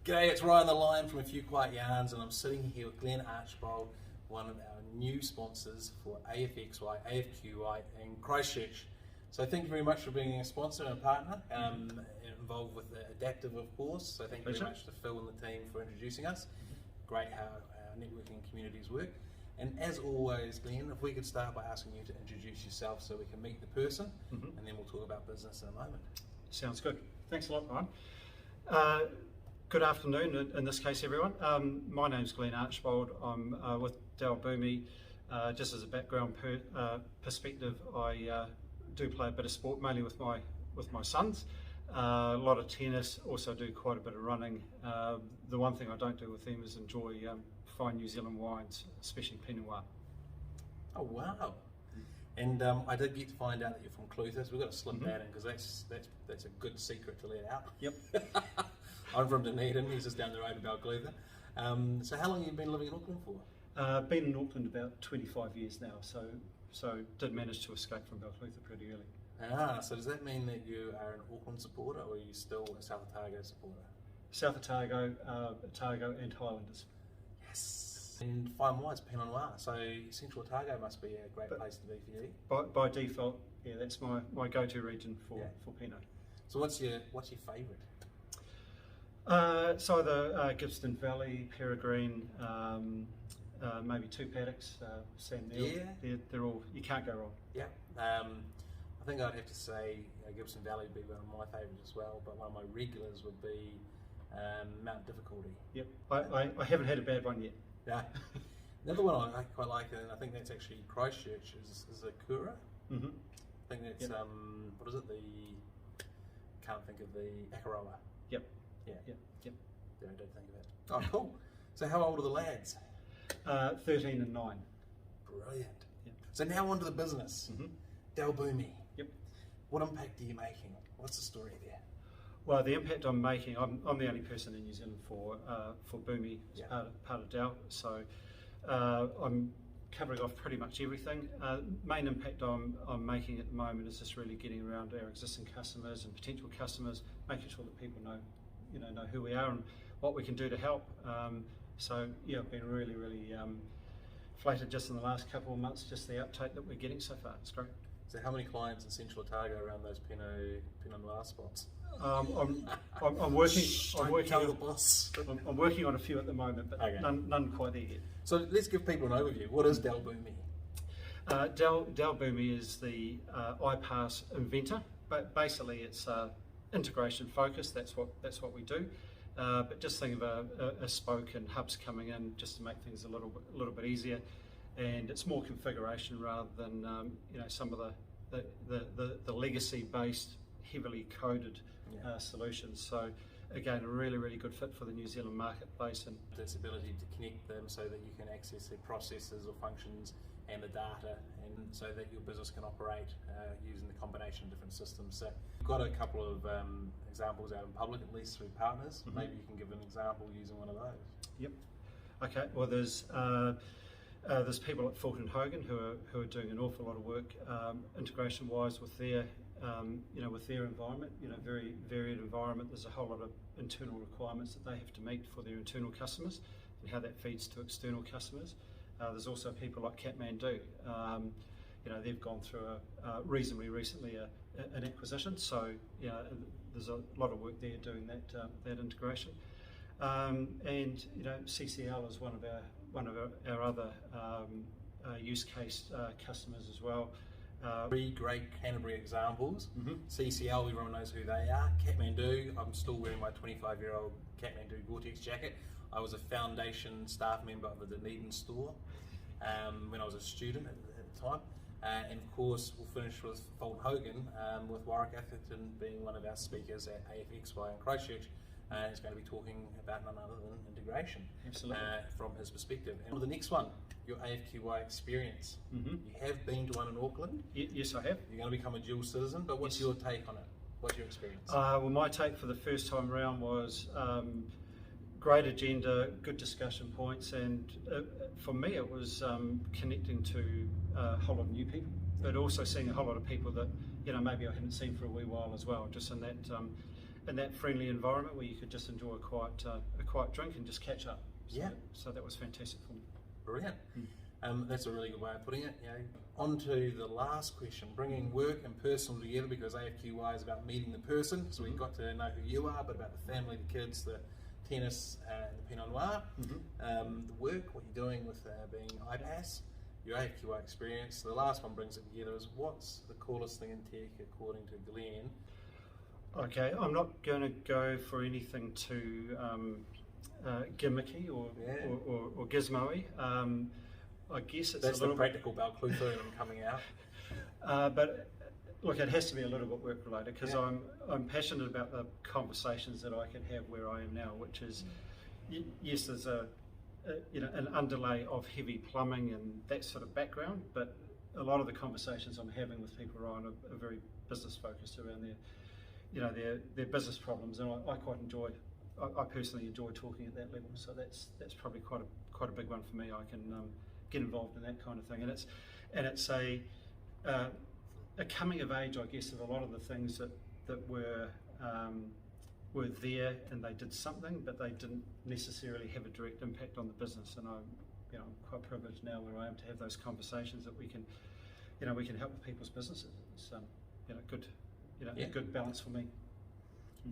G'day, it's Ryan the Lion from A Few Quiet Yarns, and I'm sitting here with Glenn Archbold, one of our new sponsors for AFXY, AFQY and Christchurch. So thank you very much for being a sponsor and a partner, involved with Adaptive of course, so thank you very much to Phil and the team for introducing us. Great how our networking communities work. And as always, Glenn, if we could start by asking you to introduce yourself so we can meet the person, and then we'll talk about business in a moment. Sounds good. Thanks a lot, Ryan. Good afternoon, in this case, everyone. My name's Glenn Archbold. I'm with Dal Boomy. Just as a background perspective, I do play a bit of sport, mainly with my sons. A lot of tennis, also do quite a bit of running. The one thing I don't do with them is enjoy fine New Zealand wines, especially Pinot Noir. Oh wow! And I did get to find out that you're from Clutha, so we've got to slip that in because that's a good secret to let out. Yep. I'm from Dunedin, he's just down the road about Clutha. So how long have you been living in Auckland for? Been in Auckland about 25 years now, so did manage to escape from Clutha pretty early. Ah, so does that mean that you are an Auckland supporter, or are you still a South Otago supporter? South Otago, Otago and Highlanders. Yes. And fine wines, Pinot Noir, so Central Otago must be a great place to be for you. By default, yeah, that's my go-to region for Pinot. So what's your favourite? So either Gippsland Valley, Peregrine, maybe two paddocks, Sam Neill. Yeah. They're all, you can't go wrong. Yeah. I think I'd have to say Gippsland Valley would be one of my favourites as well, but one of my regulars would be Mount Difficulty. Yep, I haven't had a bad one yet. Yeah. Another one I quite like, and I think that's actually Christchurch, is Akura. I think that's, what is it, can't think of the Akaroa. Yep. Yeah. Yep. Yeah, I did think of it. Oh, cool. So how old are the lads? 13 and 9. Brilliant. Yep. So now on to the business. Dal Boomy. Yep. What impact are you making? What's the story there? Well, the impact I'm making, I'm the only person in New Zealand for Boomy as part of Dal, so I'm covering off pretty much everything. Main impact I'm making at the moment is just really getting around our existing customers and potential customers, making sure that people know who we are and what we can do to help. So yeah, I've been really flattered just in the last couple of months, just the uptake that we're getting so far. It's great. So how many clients in Central Otago around those Pinot Noir spots? I'm working. Tell the boss. I'm working on a few at the moment, but none quite there yet. So let's give people an overview. What is Dal Boomy? Dal Boomy is the iPass inventor, but basically it's integration focused. That's what we do. But just think of a spoke and hubs coming in just to make things a little bit easier, and it's more configuration rather than some of the legacy based, heavily coded solutions. So again, a really good fit for the New Zealand marketplace, and this ability to connect them so that you can access their processes or functions and the data, and so that your business can operate using the combination of different systems. So we've got a couple of examples out in public, at least through partners. Maybe you can give an example using one of those. Yep. Okay. Well, there's people at Fulton Hogan who are doing an awful lot of work integration wise with their with their environment. Very varied environment. There's a whole lot of internal requirements that they have to meet for their internal customers and how that feeds to external customers. There's also people like Kathmandu. They've gone through reasonably recently an acquisition, so there's a lot of work there doing that integration. And CCL is one of our other use case customers as well. Three great Canterbury examples. CCL, everyone knows who they are. Kathmandu, I'm still wearing my 25-year-old Kathmandu Gore-Tex jacket. I was a foundation staff member of the Dunedin store when I was a student at the time. And of course, we'll finish with Fulton Hogan, with Warwick Atherton being one of our speakers at AFXY in Christchurch. He's going to be talking about none other than integration. Absolutely. From his perspective. And the next one, your AFQY experience. You have been to one in Auckland. Yes, I have. You're going to become a dual citizen, but what's your take on it? What's your experience? Well, my take for the first time around was great agenda, good discussion points, and for me it was connecting to a whole lot of new people, but also seeing a whole lot of people that maybe I hadn't seen for a wee while as well, just in that in that friendly environment where you could just enjoy a quiet drink and just catch up. So, Yeah. So that was fantastic for me. Brilliant. That's a really good way of putting it. On to the last question, bringing work and personal together, because AFQY is about meeting the person, so we got to know who you are, but about the family, the kids, the tennis, and the Pinot Noir. The work, what you're doing with being IPAS, your AFQY experience. The last one brings it together is, what's the coolest thing in tech according to Glenn? Okay, I'm not going to go for anything too gimmicky or gizmo-y. I guess it's That's a little the practical Balclutho coming out. but look, it has to be a little bit work related, because I'm passionate about the conversations that I can have where I am now, which is yes, there's an underlay of heavy plumbing and that sort of background, but a lot of the conversations I'm having with people, Ryan, are very business focused around their business problems, and I quite enjoy. I personally enjoy talking at that level, so that's probably quite a big one for me. I can get involved in that kind of thing, and it's a coming of age, I guess, of a lot of the things that were there and they did something, but they didn't necessarily have a direct impact on the business. And I'm quite privileged now where I am to have those conversations that we can help with people's businesses. It's a good balance for me.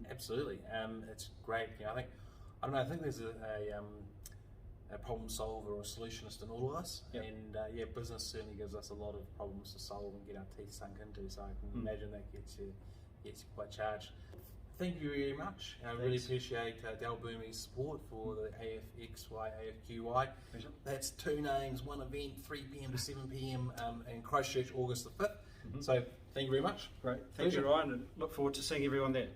Absolutely, it's great. I think there's a problem solver or a solutionist in all of us, and business certainly gives us a lot of problems to solve and get our teeth sunk into. So I can imagine that gets you quite charged. Thank you very much. I really appreciate Dal Boomi's support for the AFXY, AFQY. Pleasure. That's 2 names, 1 event, 3 p.m. to 7 p.m. In Christchurch, August the 5th. So thank you very much. Great. Thank you, Ryan, and look forward to seeing everyone there.